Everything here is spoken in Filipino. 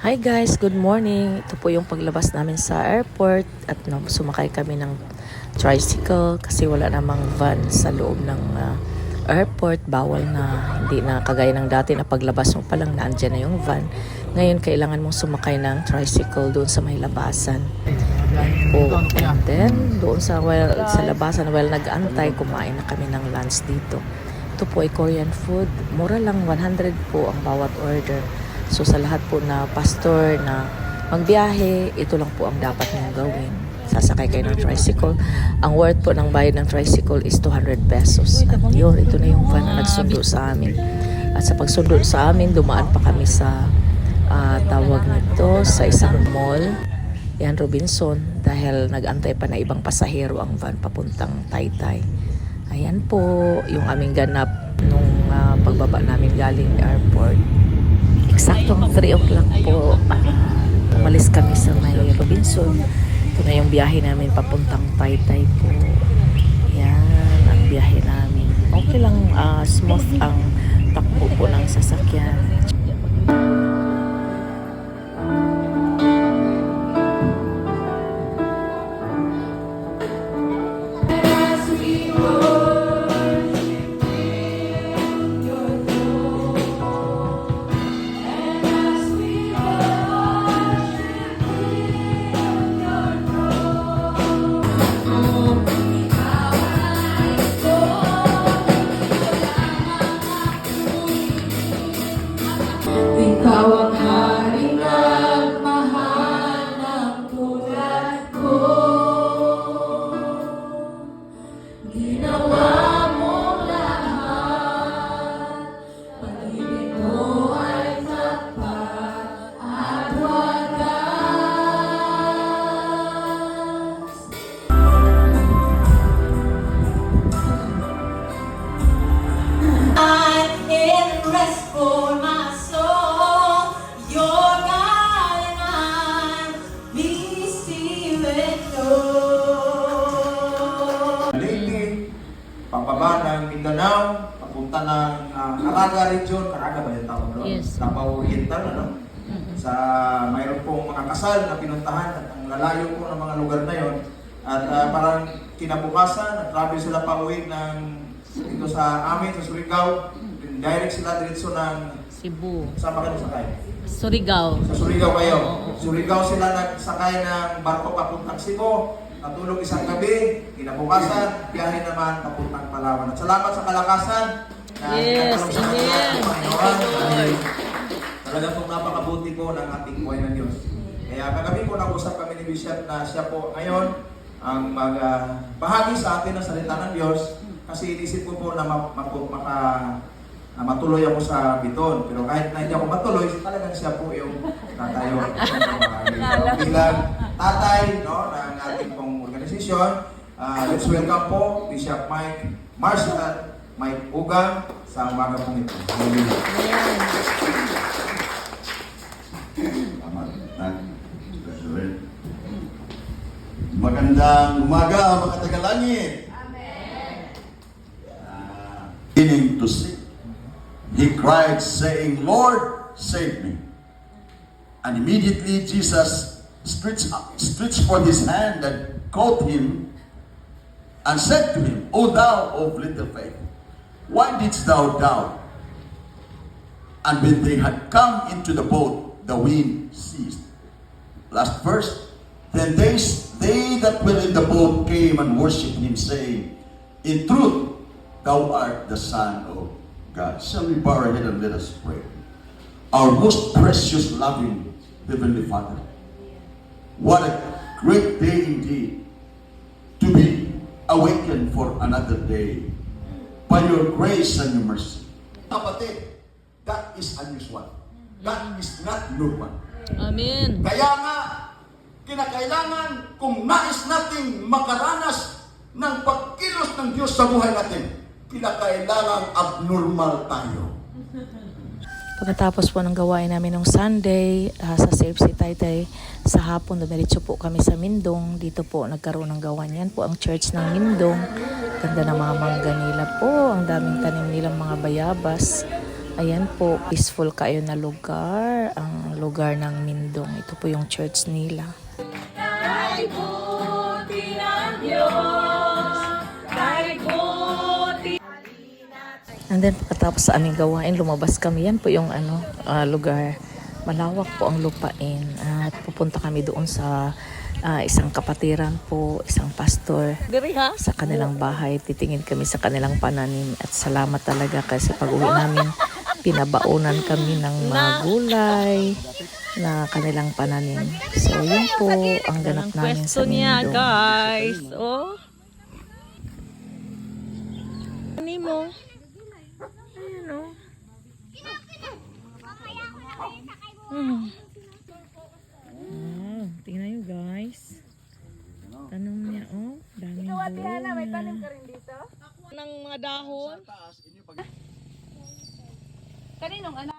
Hi guys, good morning. Ito po yung paglabas namin sa airport at sumakay kami ng tricycle kasi wala namang van sa loob ng airport. Bawal na, hindi na kagaya ng dati na paglabas mo pa lang naandyan na yung van. Ngayon kailangan mong sumakay ng tricycle doon sa may labasan. Po. And then doon sa labasan while nag-antay, kumain na kami ng lunch dito. Ito po ay Korean food. Mura lang, 100 po ang bawat order. So sa lahat po na pastor na magbiyahe, ito lang po ang dapat niyong gawin. Sasakay kayo ng tricycle. Ang worth po ng bayad ng tricycle is 200 pesos. At yun, ito na yung van na nagsundo sa amin. At sa pagsundo sa amin, dumaan pa kami sa tawag nito, sa isang mall. Yan, Robinson. Dahil nag-antay pa na ibang pasahero ang van papuntang Taytay. Ayan po yung aming ganap nung pagbaba namin galing airport. Eksaktong 3 o'clock po, umalis kami sa may Robinson. Ito na yung biyahe namin papuntang Taytay po. Yan ang biyahe namin. Okay lang, smooth ang takbo po ng sasakyan. Ikaw ang haring nagmahal ng tulad ko. Ginawa mong lahat, pag-ibig mo ay tapat at wagas. I'm in rest for my soul. You're God and I'm be still and know. Leyte, pababa ng Mindanao, papunta ng Caraga region. Caraga ba yung tawag doon? Yes. Davao Oriental, ano? Sa mayroon pong mga kasal na pinuntahan at ang lalayo po ng mga lugar na yon. At parang kinabukasan, nag-travel sila pa uwi ng dito sa amin, sa Surigao. Direct sila diretso ng Cebu. saan ba kayo sakay? Surigao. Sa Surigao kayo. Surigao sila nagsakay ng barko papuntang Cebu. Natulog isang gabi, kinabukasan, biyahe naman papuntang Palawan. At salamat sa kalakasan. Yes, pinagkaloob sa amen. ating Panginoon. Thank you, Lord. Dahil talagang pong napakabuti po ng ating buhay ng Diyos. Kaya kagabi po nag-usap kami ni Bishop na siya po ngayon ang magbahagi sa atin ng salita ng Diyos. Kasi inisip ko po na matuloy ako sa Biton. Pero kahit na hindi ako matuloy, talagang siya po yung tatayo. Bilang tatay, no, ng ating pong organisasyon, let's welcome po Bishop Mike Marshall, Mike Ugang sa umaga pong ito. Hallelujah. Magandang umaga mga tagalangit. Beginning to sing, he cried saying, Lord, save me. And immediately Jesus stretched forth his hand and caught him and said to him, O thou of little faith, why didst thou doubt? And when they had come into the boat, the wind ceased. Last verse. Then they that were in the boat came and worshipped him, saying, In truth, thou art the Son of God. Shall we bow our head and let us pray? Our most precious, loving Heavenly Father, what a great day indeed to be awakened for another day by your grace and your mercy. Kapatid, that is unusual. That is not normal. Amen. Kaya nga, kinakailangan kung nais nating makaranas ng pagkilos ng Diyos sa buhay natin, kinakailangan abnormal tayo. Pagkatapos po ng gawain namin nung Sunday sa Save Si Taytay, sa hapon dumiretso po kami sa Mindong. Dito po nagkaroon ng gawain. Yan po ang church ng Mindong. Ganda ng mga mangga nila po. Ang daming tanim nilang mga bayabas. Ayan po, peaceful kayo na lugar. Ang lugar ng Mindong. Ito po yung church nila. Kay buti ng Diyos, kay buti. And then pagkatapos sa aming gawain, lumabas kami. Yan po yung lugar. Malawak po ang lupain. At pupunta kami doon sa isang kapatiran po, isang pastor. Sa kanilang bahay, titingin kami sa kanilang pananim. At salamat talaga kasi pag-uwi namin, pinabaunan kami ng mga gulay na kanilang pananim. So yun po ang ganap namin sa Mindong. Guys, oh. Ano mo? Ayan, oh. Tingnan nyo, guys. Tanong niya, oh. Daming bunga. May tanim ka rin dito? Ng mga dahon. Kaninong anak?